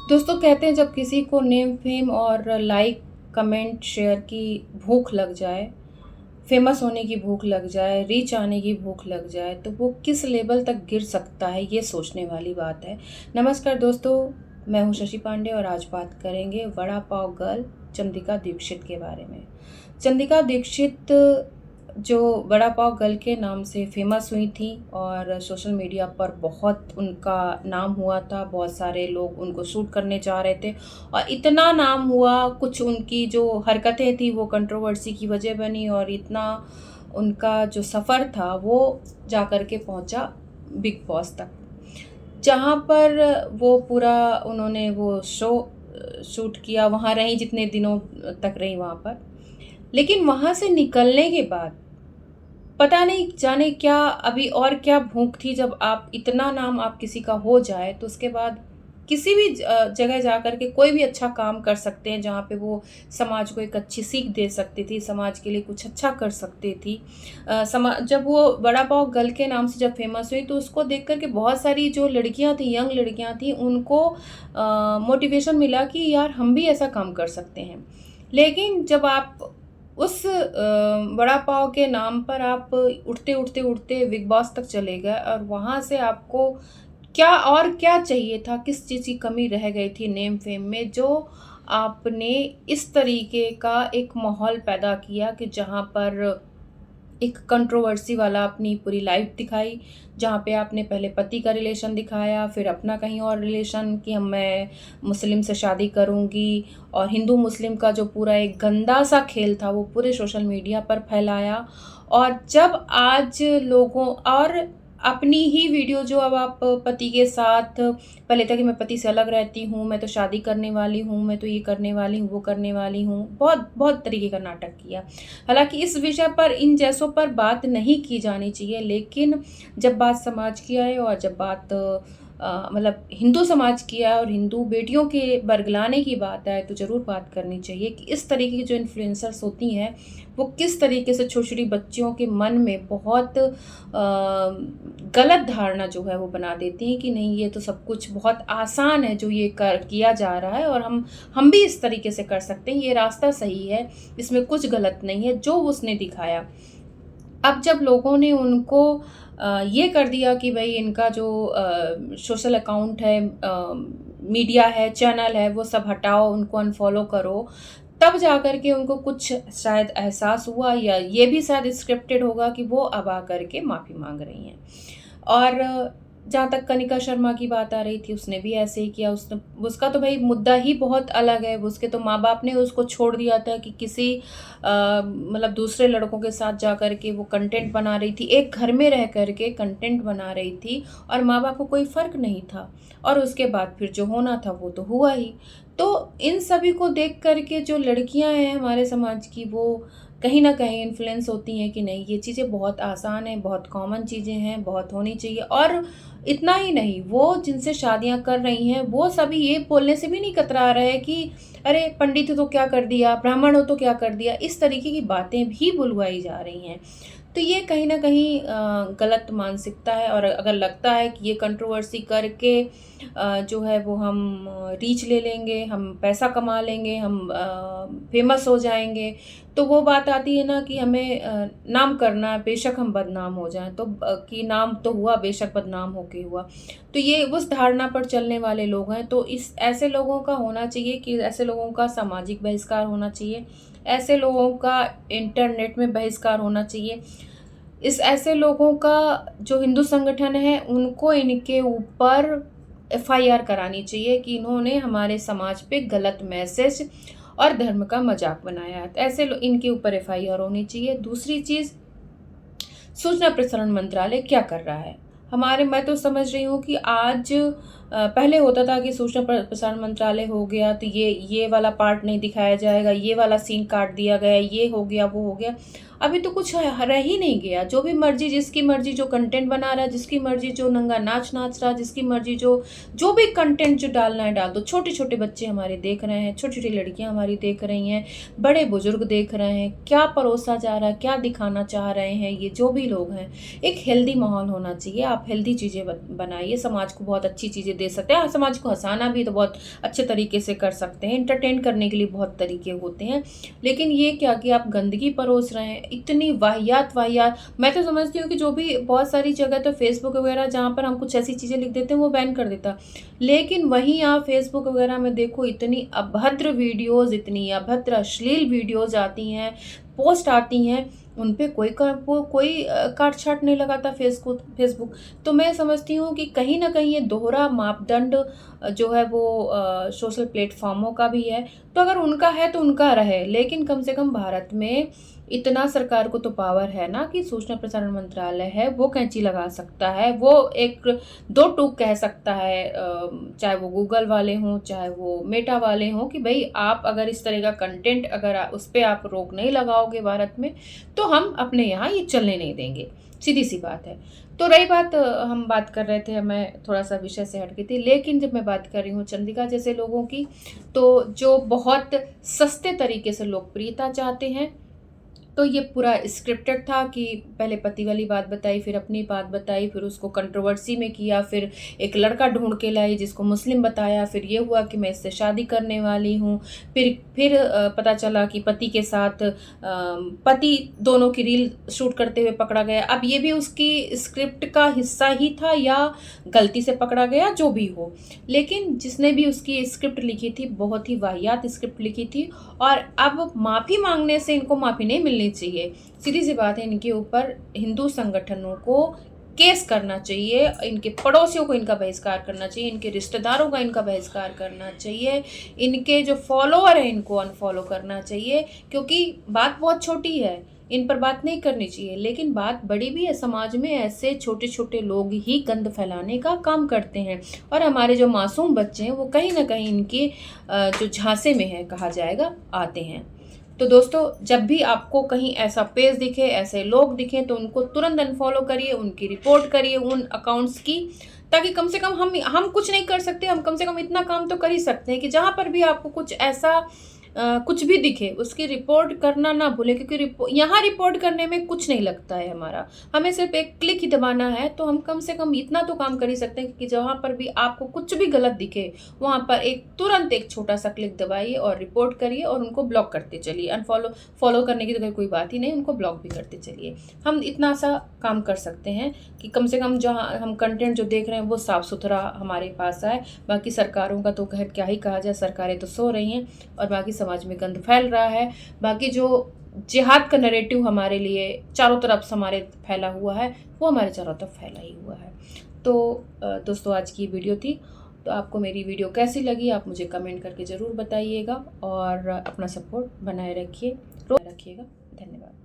दोस्तों कहते हैं जब किसी को नेम फेम और लाइक कमेंट शेयर की भूख लग जाए, फेमस होने की भूख लग जाए, रीच आने की भूख लग जाए, तो वो किस लेवल तक गिर सकता है, ये सोचने वाली बात है। नमस्कार दोस्तों, मैं हूँ शशि पांडे और आज बात करेंगे वड़ा पाव गर्ल चंदिका दीक्षित के बारे में। चंदिका दीक्षित जो वड़ा पाव गर्ल के नाम से फेमस हुई थी और सोशल मीडिया पर बहुत उनका नाम हुआ था, बहुत सारे लोग उनको शूट करने जा रहे थे और इतना नाम हुआ, कुछ उनकी जो हरकतें थी वो कंट्रोवर्सी की वजह बनी और इतना उनका जो सफ़र था वो जा कर के पहुंचा बिग बॉस तक, जहाँ पर वो पूरा उन्होंने वो शो शूट किया, वहाँ रहीं जितने दिनों तक रहीं वहाँ पर। लेकिन वहाँ से निकलने के बाद पता नहीं जाने क्या अभी और क्या भूख थी, जब आप इतना नाम आप किसी का हो जाए तो उसके बाद किसी भी जगह जा कर के कोई भी अच्छा काम कर सकते हैं, जहाँ पे वो समाज को एक अच्छी सीख दे सकती थी, समाज के लिए कुछ अच्छा कर सकती थी। जब वो वड़ा पाव गर्ल के नाम से जब फेमस हुई तो उसको देख कर के बहुत सारी जो लड़कियां थी, यंग लड़कियां थी, उनको मोटिवेशन मिला कि यार हम भी ऐसा काम कर सकते हैं। लेकिन जब आप उस वड़ा पाव के नाम पर आप उठते उठते उठते बिग बॉस तक चले गए और वहाँ से आपको क्या और क्या चाहिए था, किस चीज़ की कमी रह गई थी नेम फेम में, जो आपने इस तरीके का एक माहौल पैदा किया कि जहाँ पर एक कंट्रोवर्सी वाला अपनी पूरी लाइफ दिखाई, जहाँ पे आपने पहले पति का रिलेशन दिखाया, फिर अपना कहीं और रिलेशन कि हम मैं मुस्लिम से शादी करूँगी, और हिंदू मुस्लिम का जो पूरा एक गंदा सा खेल था वो पूरे सोशल मीडिया पर फैलाया। और जब आज लोगों और अपनी ही वीडियो जो अब आप पति के साथ पहले था कि मैं पति से अलग रहती हूँ, मैं तो शादी करने वाली हूँ, मैं तो ये करने वाली हूँ, वो करने वाली हूँ, बहुत बहुत तरीके का नाटक किया। हालाँकि इस विषय पर इन जैसों पर बात नहीं की जानी चाहिए, लेकिन जब बात समाज की आए और जब बात मतलब हिंदू समाज की आए और हिंदू बेटियों के बरगलाने की बात आए तो ज़रूर बात करनी चाहिए कि इस तरीके की जो इन्फ्लुएंसर्स होती हैं वो किस तरीके से छोटी-छोटी बच्चियों के मन में बहुत गलत धारणा जो है वो बना देती हैं कि नहीं, ये तो सब कुछ बहुत आसान है जो ये किया जा रहा है और हम भी इस तरीके से कर सकते हैं, ये रास्ता सही है, इसमें कुछ गलत नहीं है जो उसने दिखाया। अब जब लोगों ने उनको ये कर दिया कि भई इनका जो सोशल अकाउंट है, मीडिया है, चैनल है, वो सब हटाओ, उनको अनफ़ॉलो करो, तब जाकर के उनको कुछ शायद एहसास हुआ, या ये भी शायद स्क्रिप्टेड होगा कि वो अब आकर के माफ़ी माँग रही हैं। और जहाँ तक कनिका शर्मा की बात आ रही थी, उसने भी ऐसे ही किया। उसने उसका तो भई मुद्दा ही बहुत अलग है। उसके तो माँ-बाप ने उसको छोड़ दिया था कि किसी मतलब दूसरे लड़कों के साथ जा कर के वो कंटेंट बना रही थी। एक घर में रह कर के कंटेंट बना रही थी और माँ-बाप को कोई फ़र्क नहीं था। और उसके बाद फिर जो होना था वो तो हुआ ही। तो इन सभी को देख कर के जो लड़कियाँ हैं हमारे समाज की, वो कहीं न कहीं इन्फ्लुएंस होती हैं कि नहीं, ये चीज़ें बहुत आसान हैं, बहुत कॉमन चीज़ें हैं, बहुत होनी चाहिए। और इतना ही नहीं, वो जिनसे शादियाँ कर रही हैं, वो सभी ये बोलने से भी नहीं कतरा रहे कि अरे! पंडित हो तो क्या कर दिया, ब्राह्मण हो तो क्या कर दिया, इस तरीके की बातें भी बुलवाई जा रही हैं। तो ये कहीं न कहीं गलत मानसिकता है। और अगर लगता है कि ये कंट्रोवर्सी करके जो है वो हम रीच ले लेंगे, हम पैसा कमा लेंगे, हम फेमस हो जाएँगे, तो वो बात आती है ना कि हमें नाम करना है, बेशक हम बदनाम हो जाएँ, तो कि नाम तो हुआ, बेशक बदनाम होके हुआ। तो ये उस धारणा पर चलने वाले लोग हैं, तो इस ऐसे लोगों का होना चाहिए कि ऐसे लोगों का सामाजिक बहिष्कार होना चाहिए, ऐसे लोगों का इंटरनेट में बहिष्कार होना चाहिए। इस ऐसे लोगों का जो हिंदू संगठन है, उनको इनके ऊपर एफआईआर करानी चाहिए कि इन्होंने हमारे समाज पे गलत मैसेज और धर्म का मज़ाक बनाया है। तो ऐसे इनके ऊपर एफआईआर होनी चाहिए। दूसरी चीज़, सूचना प्रसारण मंत्रालय क्या कर रहा है? मैं तो समझ रही हूँ कि आज पहले होता था कि सूचना प्रसारण मंत्रालय हो गया तो ये वाला पार्ट नहीं दिखाया जाएगा, ये वाला सीन काट दिया गया, ये हो गया, वो हो गया। अभी तो कुछ रह ही नहीं गया। जो भी मर्ज़ी, जिसकी मर्ज़ी जो कंटेंट बना रहा है, जिसकी मर्ज़ी जो नंगा नाच नाच रहा है, जिसकी मर्ज़ी जो भी कंटेंट जो डालना है डाल दो। छोटे-छोटे बच्चे हमारे देख रहे हैं, छोटी-छोटी लड़कियाँ हमारी देख रही हैं, बड़े-बुज़ुर्ग देख रहे हैं, क्या परोसा जा रहा है, क्या दिखाना चाह रहे हैं ये जो भी लोग हैं। एक हेल्दी माहौल होना चाहिए, आप हेल्दी चीज़ें बनाइए, समाज को बहुत अच्छी चीज़ें दे सकते हैं। समाज को हँसाना भी तो बहुत अच्छे तरीके से कर सकते हैं, एंटरटेन करने के लिए बहुत तरीके होते हैं। लेकिन ये क्या कि आप गंदगी परोस रहे हैं, इतनी वाहियात वाहियात। मैं तो समझती हूँ कि जो भी बहुत सारी जगह तो फ़ेसबुक वगैरह जहाँ पर हम कुछ ऐसी चीज़ें लिख देते हैं वो बैन कर देता। लेकिन वहीं आप फ़ेसबुक वगैरह में देखो इतनी अभद्र वीडियोज़, इतनी अभद्र अश्लील वीडियोज़ आती हैं, पोस्ट आती हैं, उन पे कोई काट-छाँट नहीं लगाता फ़ेसबुक। तो मैं समझती हूँ कि कहीं न कहीं ये दोहरा मापदंड जो है वो सोशल प्लेटफ़ॉर्मों का भी है। तो अगर उनका है तो उनका रहे, लेकिन कम से कम भारत में इतना सरकार को तो पावर है ना कि सूचना प्रसारण मंत्रालय है, वो कैंची लगा सकता है, वो एक दो टूक कह सकता है, चाहे वो गूगल वाले हों, चाहे वो मेटा वाले हों, कि भई आप अगर इस तरह का कंटेंट अगर उस पे आप रोक नहीं लगाओगे भारत में, तो हम अपने यहाँ ये चलने नहीं देंगे। सीधी-सी बात है। तो रही बात, हम बात कर रहे थे, मैं थोड़ा-सा विषय से हट गई थी, लेकिन जब मैं बात कर रही हूँ चंद्रिका जैसे लोगों की, तो जो बहुत सस्ते तरीके से लोकप्रियता चाहते हैं, तो ये पूरा स्क्रिप्टेड था कि पहले पति वाली बात बताई, फिर अपनी बात बताई, फिर उसको कंट्रोवर्सी में किया, फिर एक लड़का ढूँढ के लाई जिसको मुस्लिम बताया, फिर ये हुआ कि मैं इससे शादी करने वाली हूँ। फिर पता चला कि पति के साथ पति दोनों की रील शूट करते हुए पकड़ा गया। अब ये भी उसकी स्क्रिप्ट का हिस्सा ही था या गलती से पकड़ा गया, जो भी हो। लेकिन जिसने भी उसकी स्क्रिप्ट लिखी थी, बहुत ही वाहियात स्क्रिप्ट लिखी थी, और अब माफ़ी माँगने से इनको माफ़ी नहीं मिलनी चाहिए। सीधी-सी बात है, इनके ऊपर हिंदू संगठनों को केस करना चाहिए, इनके पड़ोसियों को इनका बहिष्कार करना चाहिए, इनके रिश्तेदारों का इनका बहिष्कार करना चाहिए, इनके जो फॉलोअर हैं इनको अनफॉलो करना चाहिए, क्योंकि बात बहुत छोटी है, इन पर बात नहीं करनी चाहिए। लेकिन बात बड़ी भी है, समाज में ऐसे छोटे-छोटे लोग ही गंद फैलाने का काम करते हैं, और हमारे जो मासूम बच्चे हैं वो कहीं न कहीं इनके जो झांसे में है कहा जाएगा, आते हैं। तो दोस्तों, जब भी आपको कहीं ऐसा पेज दिखे, ऐसे लोग दिखें, तो उनको तुरंत अनफ़ॉलो करिए, उनकी रिपोर्ट करिए उन अकाउंट्स की, ताकि कम से कम हम कुछ नहीं कर सकते, हम कम से कम इतना काम तो कर ही सकते हैं कि जहाँ पर भी आपको कुछ ऐसा कुछ भी दिखे, उसकी रिपोर्ट करना ना भूलें, क्योंकि यहाँ रिपोर्ट करने में कुछ नहीं लगता है हमारा, हमें सिर्फ़ एक क्लिक ही दबाना है। तो हम कम से कम इतना तो काम कर ही सकते हैं कि जहाँ पर भी आपको कुछ भी गलत दिखे, वहाँ पर तुरंत एक छोटा-सा क्लिक दबाइए और रिपोर्ट करिए, और उनको ब्लॉक करते चलिए। फॉलो करने की तो खैर कोई बात ही नहीं, उनको ब्लॉक भी करते चलिए। हम इतना सा काम कर सकते हैं कि कम से कम जहाँ हम कंटेंट जो देख रहे हैं वो साफ़-सुथरा हमारे पास आए। बाकी सरकारों का तो खैर क्या ही कहा जाए, सरकारें तो सो रही हैं और बाकी समाज में गंद फैल रहा है। बाकी जो जिहाद का नैरेटिव हमारे लिए चारों तरफ हमारे फैला हुआ है, वो हमारे चारों तरफ फैला ही हुआ है। तो दोस्तों, आज की वीडियो थी। तो आपको मेरी वीडियो कैसी लगी आप मुझे कमेंट करके ज़रूर बताइएगा, और अपना सपोर्ट बनाए रखिएगा। धन्यवाद।